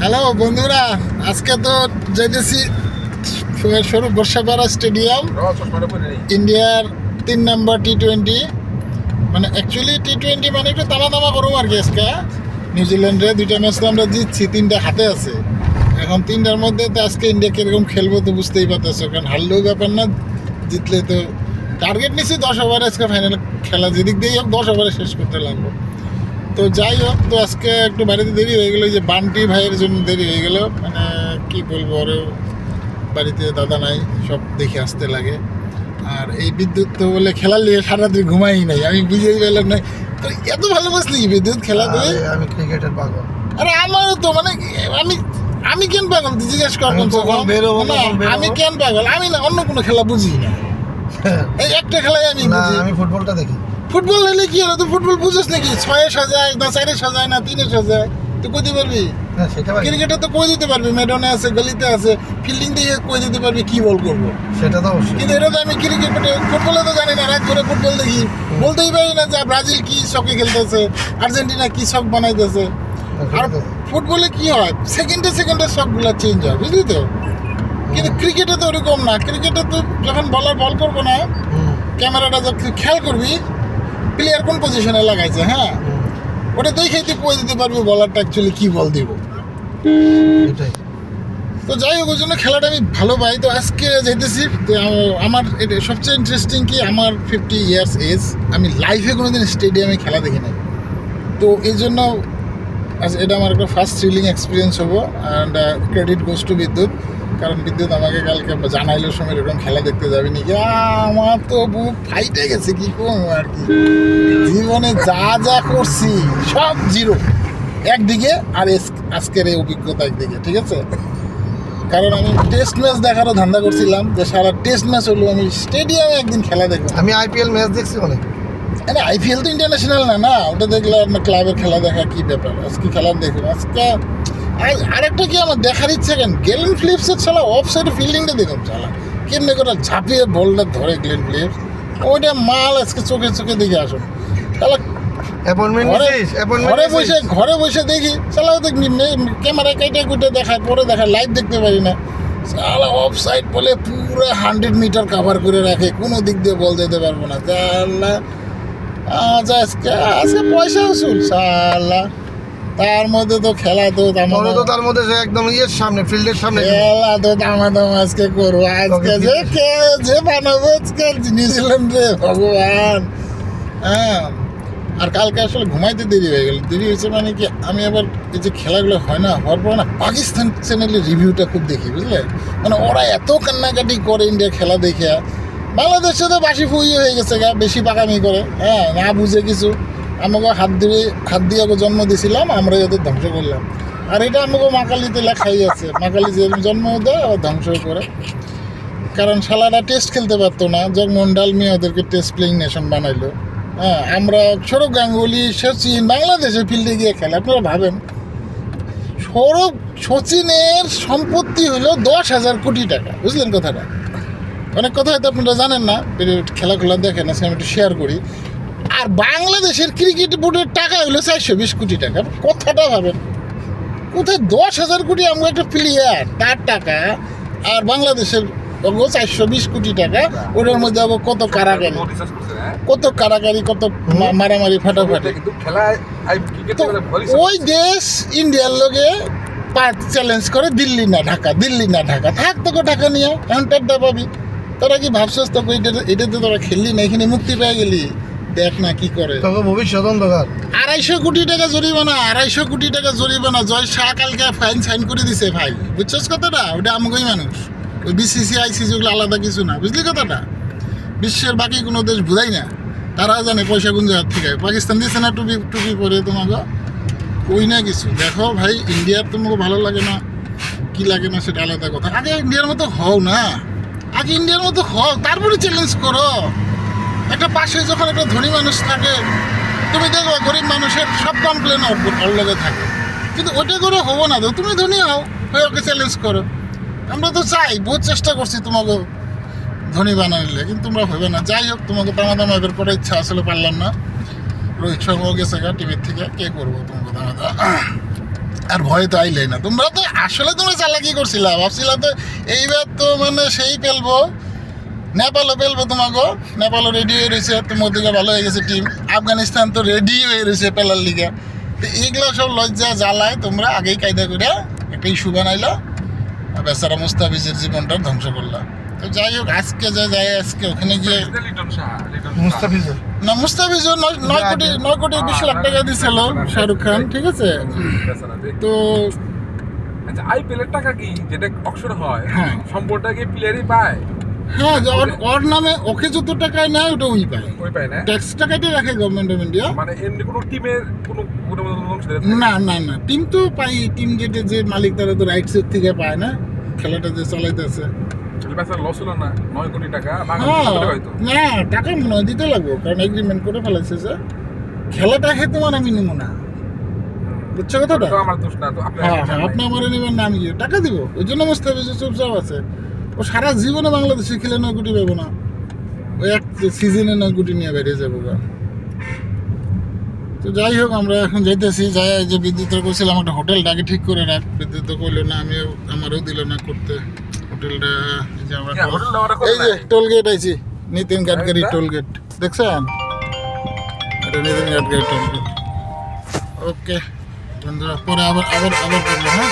Hello বন্ধুরা, আজকে তো যেতেছি স্বরূপ বর্ষাপাড়া স্টেডিয়াম, ইন্ডিয়ার 3 নম্বর টি-20। মানে অ্যাকচুয়ালি টি-20 মানে একটু তামা করুম আর কি। আজকে নিউজিল্যান্ডে 2টা ম্যাচ তো আমরা জিতছি, 3টা হাতে আছে। এখন 3টার মধ্যে তো আজকে ইন্ডিয়া কীরকম খেলবো তো বুঝতেই পারতেছো, কারণ হারলেও ব্যাপার না, জিতলে তো টার্গেট নিচ্ছি 10 ওভারে আজকে ফাইনাল খেলা, যেদিক দিয়েই হোক 10 ওভারে শেষ করতে লাগবো। তো যাই হোক, তো আজকে একটু বাড়িতে দেরি হয়ে গেলো, যে বান্টি ভাইয়ের জন্য দেরি হয়ে গেল। মানে কি বলবো, ওরও বাড়িতে দাদা নাই, সব দেখে আসতে লাগে। আর এই বিদ্যুৎ তো বলে খেলার লিগে সারাদিন ঘুমাই নাই, আমি বুঝেই পেলাম না তো এত ভালোবাসলি বিদ্যুৎ খেলা করে। আমি ক্রিকেটের পাগল। আরে আমারও তো মানে আমি কেন পাগল তুই জিজ্ঞেস কর। আমি কেন পাগল, আমি না অন্য কোনো খেলা বুঝি না, এই একটা খেলাই আমি বুঝি। আমি ফুটবলটা দেখি। ফুটবল হলে কি হলো, তুই ফুটবল বুঝিস নাকি? 6-এ সাজায় না 4-এ সাজায় না 3-এ সাজায়, তুই কই দিতে পারবি? ক্রিকেটে তো কই দিতে পারবি, মেডনে আছে, গলিতে আছে, ফিল্ডিং দিয়ে কই দিতে পারবি কি বল করবো, সেটা তো অবশ্যই। কিন্তু এটা তো আমি ক্রিকেট ফুটবলে তো জানি না, রাত করে ফুটবল দেখি, বলতেই পারি না যে ব্রাজিল কি শখে খেলতেছে, আর্জেন্টিনা কি শখ বানাইতেছে। আর ফুটবলে কি হয়, সেকেন্ডে শখগুলো চেঞ্জ হয়, বুঝলি তো। কিন্তু ক্রিকেটে তো ওরকম না, ক্রিকেটে তো যখন বলার বল করবো না, ক্যামেরাটা যখন খেয়াল করবি প্লেয়ার কোন পজিশনে লাগাইছে, হ্যাঁ ওটা দেখেই তুই কই দিতে পারবি বলারটা অ্যাকচুয়ালি কি বল দিব। তো যাই হোক, ওই জন্য খেলাটা আমি ভালো পাই। তো আজকে যেতেছি, তো আমার এটা সবচেয়ে ইন্টারেস্টিং কি, আমার 50 ইয়ার্স এজ, আমি লাইফে কোনোদিন স্টেডিয়ামে খেলা দেখি নাই। তো এই জন্য এটা আমার একটা ফার্স্ট থ্রিলিং এক্সপিরিয়েন্স হবো। অ্যান্ড ক্রেডিট গোজ টু বিদ্যুৎ, কারণ বিদ্যুৎ আমাকে কালকে জানাইলো সময় এরকম খেলা দেখতে যাবি নাকি। আমার তো বুক ফাইটে গেছে, কি করবো আর কি, জীবনে যা করছি সব জিরো একদিকে, আর আজকের এই অভিজ্ঞতা একদিকে, ঠিক আছে। কারণ আমি টেস্ট ম্যাচ দেখারও ধান্দা করছিলাম, যে সারা টেস্ট ম্যাচ হলো আমি স্টেডিয়ামে একদিন খেলা দেখবো। আমি আইপিএল ম্যাচ দেখছি অনেক। আরে আইপিএল তো ইন্টারন্যাশনাল না, ওটা দেখলে আপনার ক্লাবের খেলা দেখা কি ব্যাপার। আজকে খেলা দেখুন, আজকে আরেকটা কি আমার দেখার ইচ্ছে, কেন গ্লেন ফিলিপসের ছাড়া অফ সাইডে ফিল্ডিংটা দেখুন চালা, কেমনি করে ঝাঁপিয়ে বলটা ধরে গ্লেন ফিলিপস, ওইটা মাল আজকে চোখে দেখে আসুন তাহলে। ঘরে বসে দেখি চালাও, দেখবি ক্যামেরা কেটে কুটে দেখায়, পরে দেখায়, লাইভ দেখতে পারি না। চালা অফ সাইড বলে পুরো 100 মিটার কাভার করে রাখে, কোনো দিক দিয়ে বল দিতে পারবো না। চালা আজকে পয়সা উসুল চালা, তার মধ্যে তো খেলা তো তার মধ্যে একদম ইয়ের সামনে, ফিল্ডের সামনে খেলা তো দামাদাম আজকে করবো। আজকে যে বানাবো আজকে নিউজিল্যান্ড রে ভগবান। হ্যাঁ, আর কালকে আসলে ঘুমাইতে দেরি হয়ে গেল। দেরি হয়েছে মানে কি, আমি আবার এই যে খেলাগুলো হয় না, হওয়ার পর না পাকিস্তান চ্যানেলের রিভিউটা খুব দেখি, বুঝলে। মানে ওরা এত কান্নাকাটি করে ইন্ডিয়ার খেলা দেখে, বাংলাদেশে তো বাসি ফুইয়ে হয়ে গেছে গা, বেশি পাকামি করে, হ্যাঁ না বুঝে কিছু। আমাকে হাত দিয়ে ওকে জন্ম দিয়েছিলাম, আমরা ওদের ধ্বংস করলাম। আর এটা আমাকে মাকালিতে লেখাই আছে, মাকালি যে জন্ম দেয় ও ধ্বংস করে। কারণ শালারা টেস্ট খেলতে পারতো না, জগমোহন ডালমিয়া ওদেরকে টেস্ট প্লেইং নেশন বানাইলো। হ্যাঁ, আমরা সৌরভ গাঙ্গুলি, সচিন বাংলাদেশে ফিল্ডে গিয়ে খেলে। আপনারা ভাবেন, সচিনের সম্পত্তি হলো 10,000 কোটি টাকা, বুঝলেন কথাটা। অনেক কথা হয়তো আপনারা জানেন না, খেলা দেখেন, আজকে আমি একটু শেয়ার করি। আর বাংলাদেশের ক্রিকেট বোর্ডের টাকা হলো 420 কোটি টাকা। কথাটা ভাবেন, কোথায় 10,000 কোটি আমরা একটা প্লেয়ার তার টাকা, আর বাংলাদেশের 420 কোটি টাকা, ওটার মধ্যে আবার কত কারাগারি, কত মারামারি, ফাটাফাটি। ওই দেশ ইন্ডিয়ার লোকে চ্যালেঞ্জ করে দিল্লি না ঢাকা, থাক তোকে ঢাকা নিয়ে এখন টাড্ডা পাবি। তোরা কি ভাবছিস তো এটাতে তোরা খেললি না, এখানে মুক্তি পেয়ে গেলি, দেখ না কি করে ভবিষ্যৎ অন্ধকার। 250 কোটি টাকা জরিমানা, জয় শাহ কালকে ফাইন সাইন করে দিছে ভাই, বুঝছস কথাটা। ওটা আমাকেই মানুষ, ওই BCCI যেগুলো আলাদা কিছু না, বুঝলি কথাটা। বিশ্বের বাকি কোনো দেশ বুঝাই না, তারা জানে পয়সা কোন জায়গার থেকে। পাকিস্তান দিচ্ছে না টুপি পরে তোমাকে, ওই না কিছু। দেখো ভাই, ইন্ডিয়ার তোমাকে ভালো লাগে না কি লাগে না সেটা আলাদা কথা, আগে ইন্ডিয়ার মতো হও না, তারপরে চ্যালেঞ্জ করো। একটা পাশে যখন একটা ধনী মানুষ থাকে, তুমি দেখো গরিব মানুষের সব কমপ্লেন ওর লগে থাকে, কিন্তু ওটা করে হবো না। তো তুমি ধনী হও, হয়ে ওকে চ্যালেঞ্জ করো। আমরা তো চাই, বহুত চেষ্টা করছি তোমাকে ধনী বানাইলে, কিন্তু তোমরা হবে না। যাই হোক, তোমাকে দামাদামা এবার করার ইচ্ছা আসলে পারলাম না। রোহিত শর্মাও গেছে গা টিভির থেকে, কে করবো তোমাকে দামাদামা। আর ভয় তো আইলে না, তোমরা তো আসলে তোমরা চালাকি করছিলা, ভাবছিলা তো এইবার তো মানে সেই পেলবো, নেপালও পেলবো তোমাকে, নেপালও রেডি হয়ে রয়েছে, তোমার দিকে ভালো হয়ে গেছে টিম, আফগানিস্তান তো রেডি হয়ে রয়েছে পেলার লিগে। তো এইগুলো সব লজ্জা জ্বালায় তোমরা আগেই কায়দা করে একটা ইস্যু বানাইলা, বেচারা মুস্তাফিজের জীবনটা ধ্বংস করলা। তো যাই হোক, আজকে আজকে ওখানে গিয়ে মুস্তাফিজের না, মুস্তাফিজও 9 কোটি 20 লাখ টাকা দিছিল শাহরুখ খান, ঠিক আছে। তো আচ্ছা, আইপিএল এর টাকা কি যেটা অকশন হয়, হ্যাঁ। সম্পূর্ণটা কি প্লেয়ারই পায়? হ্যাঁ, যে ওর নামে ওকে যত টাকায় নেয় ওটা ওই পায়, ওই পায় না? ট্যাক্স টাকাতে রাখে গভর্নমেন্ট অফ ইন্ডিয়া। মানে এমনি কোনো টিমের কোনো না না না, টিম তো পাই, টিম যেটা যে মালিক তারা তো রাইটসের থেকে পায় না, খেলাটা যে চালাইতেছে। লস হলো না 9 কোটি টাকা হ্যাঁ, বাংলাদেশ হয়তো। না টাকা মনে হয় দিতে লাগবো, কারণ এগ্রিমেন্ট করে ফেলেছে যে খেলাটা খেতে মানে আমি নিবো না, বুঝছো কথাটা? তো আমার দোষ না, তো আপনি হ্যাঁ হ্যাঁ, আপনি আমার নেবেন না, আমি কি টাকা দিব? ওই জন্য মুস্তাফিজ চুপচাপ আছে। ও সারা জীবনে বাংলাদেশে খেলে 9 কোটি পাবো না, ওই এক সিজনে 9 কোটি নিয়ে বেরিয়ে যাবো গা। তো যাই হোক, আমরা এখন যাইতেছি, যাই যে বিদ্যুতের করছিলাম একটা হোটেল ডাকে ঠিক করে রাখ, বিদ্যুৎ তো কইলো না, আমারও দিল না করতে হোটেলটা। এই যে আমরা এই যে টোল গেট আইছি, নিতিন গাডকারি টোল গেট, দেখছেন? এটা নিতিন গাডকারি টোল গেট। ওকে বন্ধুরা, পরে আবার করবো, হ্যাঁ।